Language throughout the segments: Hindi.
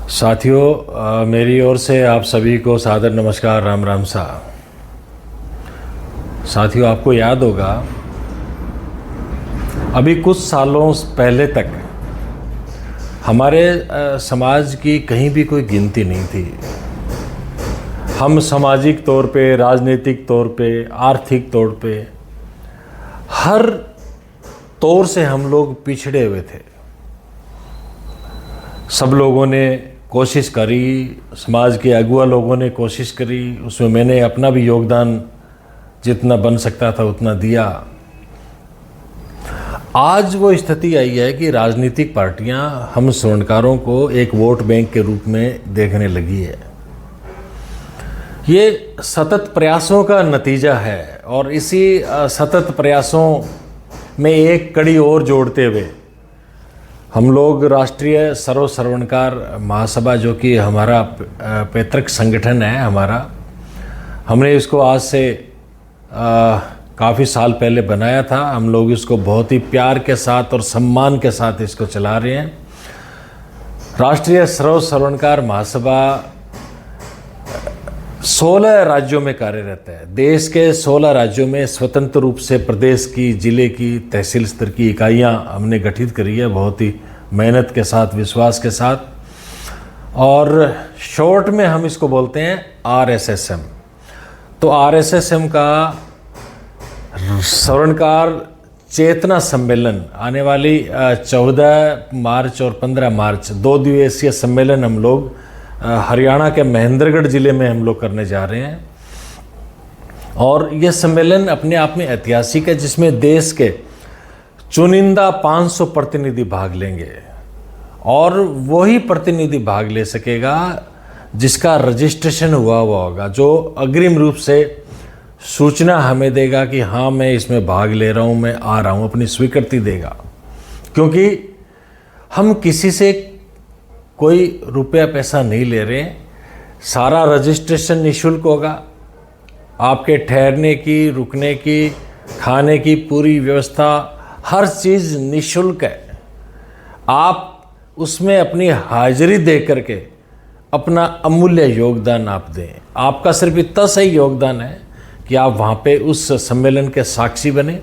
साथियों, मेरी ओर से आप सभी को सादर नमस्कार, राम राम सा। साथियों, आपको याद होगा अभी कुछ सालों पहले तक हमारे समाज की कहीं भी कोई गिनती नहीं थी। हम सामाजिक तौर पे, राजनीतिक तौर पे, आर्थिक तौर पे, हर तौर से हम लोग पिछड़े हुए थे। सब लोगों ने कोशिश करी, समाज के अगुआ लोगों ने कोशिश करी, उसमें मैंने अपना भी योगदान जितना बन सकता था उतना दिया। आज वो स्थिति आई है कि राजनीतिक पार्टियां हम स्वर्णकारों को एक वोट बैंक के रूप में देखने लगी है। ये सतत प्रयासों का नतीजा है और इसी सतत प्रयासों में एक कड़ी और जोड़ते हुए हम लोग राष्ट्रीय सर्व स्वर्णकार महासभा, जो कि हमारा पैतृक संगठन है हमने इसको आज से काफ़ी साल पहले बनाया था। हम लोग इसको बहुत ही प्यार के साथ और सम्मान के साथ इसको चला रहे हैं। राष्ट्रीय सर्व स्वर्णकार महासभा 16 राज्यों में कार्यरत है। देश के 16 राज्यों में स्वतंत्र रूप से प्रदेश की, जिले की, तहसील स्तर की इकाइयां हमने गठित करी है, बहुत ही मेहनत के साथ, विश्वास के साथ। और शॉर्ट में हम इसको बोलते हैं RSSM। तो RSSM का स्वर्णकार चेतना सम्मेलन आने वाली 14 मार्च और 15 मार्च 2 दिवसीय सम्मेलन हम लोग हरियाणा के महेंद्रगढ़ जिले में हम लोग करने जा रहे हैं। और यह सम्मेलन अपने आप में ऐतिहासिक है, जिसमें देश के चुनिंदा 500 प्रतिनिधि भाग लेंगे और वही प्रतिनिधि भाग ले सकेगा जिसका रजिस्ट्रेशन हुआ होगा, जो अग्रिम रूप से सूचना हमें देगा कि हाँ, मैं इसमें भाग ले रहा हूँ, मैं आ रहा हूँ, अपनी स्वीकृति देगा। क्योंकि हम किसी से कोई रुपया पैसा नहीं ले रहे, सारा रजिस्ट्रेशन निःशुल्क होगा। आपके ठहरने की, रुकने की, खाने की पूरी व्यवस्था, हर चीज़ निःशुल्क है। आप उसमें अपनी हाजिरी दे करके अपना अमूल्य योगदान आप दें। आपका सिर्फ इतना सही योगदान है कि आप वहाँ पे उस सम्मेलन के साक्षी बने।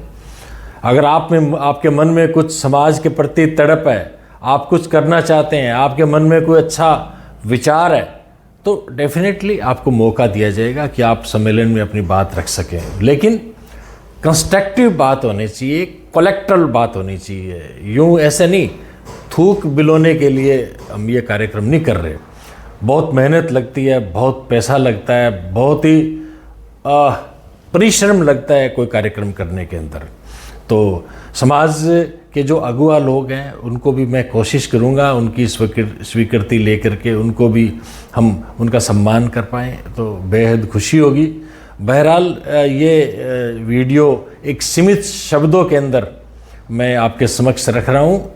अगर आपके मन में कुछ समाज के प्रति तड़प है, आप कुछ करना चाहते हैं, आपके मन में कोई अच्छा विचार है, तो डेफिनेटली आपको मौका दिया जाएगा कि आप सम्मेलन में अपनी बात रख सकें। लेकिन कंस्ट्रक्टिव बात होनी चाहिए, कलेक्टरल बात होनी चाहिए। यूँ ऐसे नहीं थूक बिलोने के लिए हम ये कार्यक्रम नहीं कर रहे। बहुत मेहनत लगती है, बहुत पैसा लगता है, बहुत ही परिश्रम लगता है कोई कार्यक्रम करने के अंदर। तो समाज के जो अगुआ लोग हैं उनको भी मैं कोशिश करूंगा उनकी स्वीकृति लेकर के उनको भी हम उनका सम्मान कर पाएँ, तो बेहद खुशी होगी। बहरहाल ये वीडियो एक सीमित शब्दों के अंदर मैं आपके समक्ष रख रहा हूँ।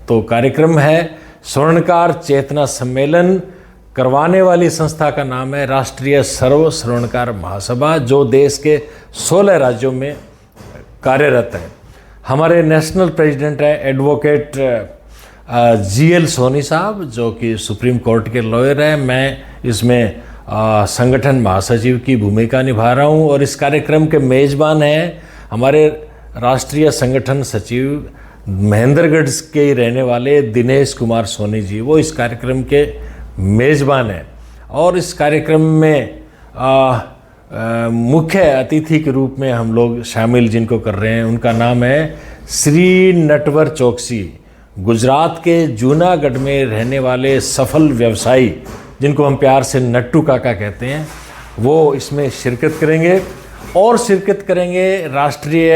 तो कार्यक्रम है स्वर्णकार चेतना सम्मेलन। करवाने वाली संस्था का नाम है राष्ट्रीय सर्व स्वर्णकार महासभा, जो देश के 16 राज्यों में कार्यरत है। हमारे नेशनल प्रेसिडेंट है एडवोकेट GL सोनी साहब, जो कि सुप्रीम कोर्ट के लॉयर हैं। मैं इसमें संगठन महासचिव की भूमिका निभा रहा हूँ और इस कार्यक्रम के मेज़बान हैं हमारे राष्ट्रीय संगठन सचिव महेंद्रगढ़ के ही रहने वाले दिनेश कुमार सोनी जी। वो इस कार्यक्रम के मेज़बान हैं और इस कार्यक्रम में मुख्य अतिथि के रूप में हम लोग शामिल जिनको कर रहे हैं, उनका नाम है श्री नटवर चौकसी, गुजरात के जूनागढ़ में रहने वाले सफल व्यवसायी, जिनको हम प्यार से नट्टू काका कहते हैं। वो इसमें शिरकत करेंगे और शिरकत करेंगे राष्ट्रीय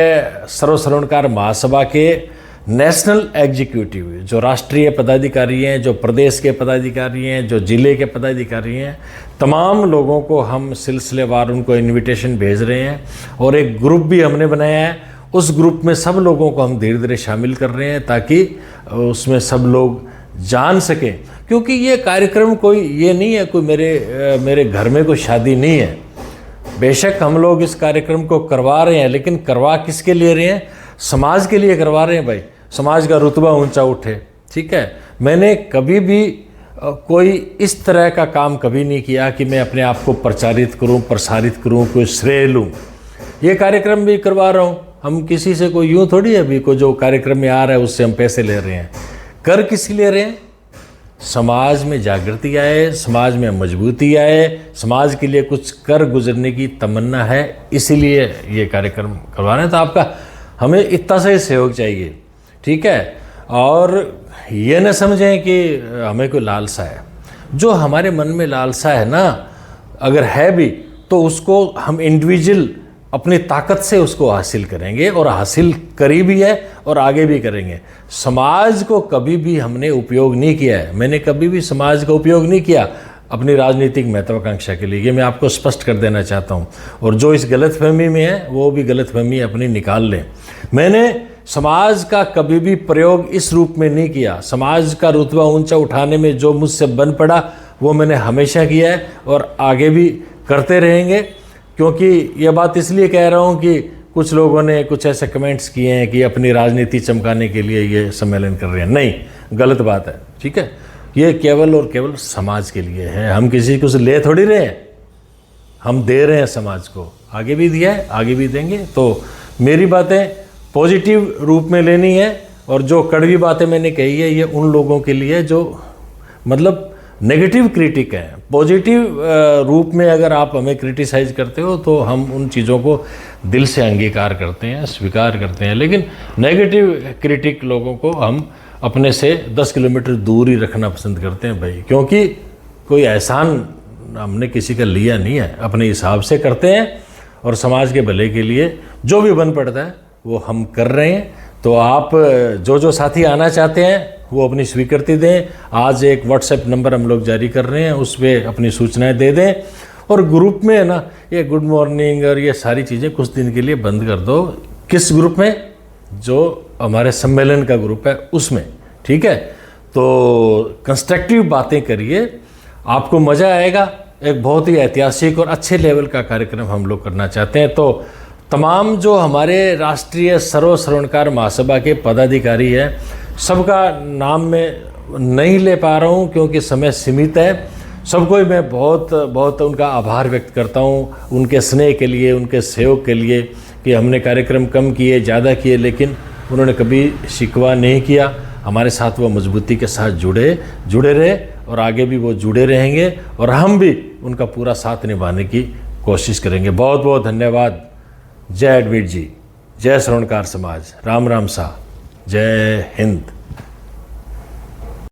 सर्व स्वर्णकार महासभा के नेशनल एग्जीक्यूटिव, जो राष्ट्रीय पदाधिकारी हैं, जो प्रदेश के पदाधिकारी हैं, जो जिले के पदाधिकारी हैं, तमाम लोगों को हम सिलसिलेवार उनको इनविटेशन भेज रहे हैं। और एक ग्रुप भी हमने बनाया है, उस ग्रुप में सब लोगों को हम धीरे धीरे शामिल कर रहे हैं ताकि उसमें सब लोग जान सकें। क्योंकि ये कार्यक्रम कोई ये नहीं है, कोई मेरे घर में कोई शादी नहीं है। बेशक हम लोग इस कार्यक्रम को करवा रहे हैं, लेकिन करवा किसके लिए रहे हैं? समाज के लिए करवा रहे हैं भाई, समाज का रुतबा ऊंचा उठे। ठीक है, मैंने कभी भी कोई इस तरह का काम कभी नहीं किया कि मैं अपने आप को प्रचारित करूं, प्रसारित करूं, कोई श्रेय लूं। ये कार्यक्रम भी करवा रहा हूं, हम किसी से कोई यूं थोड़ी है अभी को जो कार्यक्रम में आ रहा है उससे हम पैसे ले रहे हैं। कर किस लिए रहे हैं? समाज में जागृति आए, समाज में मजबूती आए, समाज के लिए कुछ कर गुजरने की तमन्ना है, इसीलिए ये कार्यक्रम करवा रहे हैं। तो आपका हमें इतना सा ही सहयोग चाहिए, ठीक है। और ये न समझें कि हमें कोई लालसा है। जो हमारे मन में लालसा है ना, अगर है भी तो उसको हम इंडिविजुअल अपनी ताकत से उसको हासिल करेंगे, और हासिल करी भी है और आगे भी करेंगे। समाज को कभी भी हमने उपयोग नहीं किया है, मैंने कभी भी समाज का उपयोग नहीं किया अपनी राजनीतिक महत्वाकांक्षा के लिए, ये मैं आपको स्पष्ट कर देना चाहता हूँ। और जो इस गलतफहमी में है वो भी गलतफहमी अपनी निकाल लें। मैंने समाज का कभी भी प्रयोग इस रूप में नहीं किया। समाज का रुतबा ऊंचा उठाने में जो मुझसे बन पड़ा वो मैंने हमेशा किया है और आगे भी करते रहेंगे। क्योंकि ये बात इसलिए कह रहा हूँ कि कुछ लोगों ने कुछ ऐसे कमेंट्स किए हैं कि अपनी राजनीति चमकाने के लिए ये सम्मेलन कर रहे हैं। नहीं, गलत बात है, ठीक है। ये केवल और केवल समाज के लिए है। हम किसी को ले थोड़ी रहे हैं, हम दे रहे हैं समाज को, आगे भी दिया है, आगे भी देंगे। तो मेरी बातें पॉजिटिव रूप में लेनी है, और जो कड़वी बातें मैंने कही है ये उन लोगों के लिए जो मतलब नेगेटिव क्रिटिक है। पॉजिटिव रूप में अगर आप हमें क्रिटिसाइज करते हो तो हम उन चीज़ों को दिल से अंगीकार करते हैं, स्वीकार करते हैं। लेकिन नेगेटिव क्रिटिक लोगों को हम अपने से 10 किलोमीटर दूर ही रखना पसंद करते हैं भाई, क्योंकि कोई एहसान हमने किसी का लिया नहीं है, अपने हिसाब से करते हैं और समाज के भले के लिए जो भी बन पड़ता है वो हम कर रहे हैं। तो आप जो साथी आना चाहते हैं वो अपनी स्वीकृति दें। आज एक व्हाट्सएप नंबर हम लोग जारी कर रहे हैं, उस पर अपनी सूचनाएं दे दें। और ग्रुप में है ना, ये गुड मॉर्निंग और ये सारी चीज़ें कुछ दिन के लिए बंद कर दो। किस ग्रुप में? जो हमारे सम्मेलन का ग्रुप है उसमें, ठीक है। तो कंस्ट्रक्टिव बातें करिए, आपको मज़ा आएगा। एक बहुत ही ऐतिहासिक और अच्छे लेवल का कार्यक्रम हम लोग करना चाहते हैं। तो तमाम जो हमारे राष्ट्रीय सर्व श्रवणकार महासभा के पदाधिकारी हैं, सबका नाम मैं नहीं ले पा रहा हूं क्योंकि समय सीमित है। सबको ही मैं बहुत उनका आभार व्यक्त करता हूं, उनके स्नेह के लिए, उनके सहयोग के लिए कि हमने कार्यक्रम कम किए, ज़्यादा किए, लेकिन उन्होंने कभी शिकवा नहीं किया। हमारे साथ वो मजबूती के साथ जुड़े रहे और आगे भी वो जुड़े रहेंगे, और हम भी उनका पूरा साथ निभाने की कोशिश करेंगे। बहुत बहुत धन्यवाद। जय एडविट जी, जय श्रवणकार समाज, राम राम सा, जय हिंद।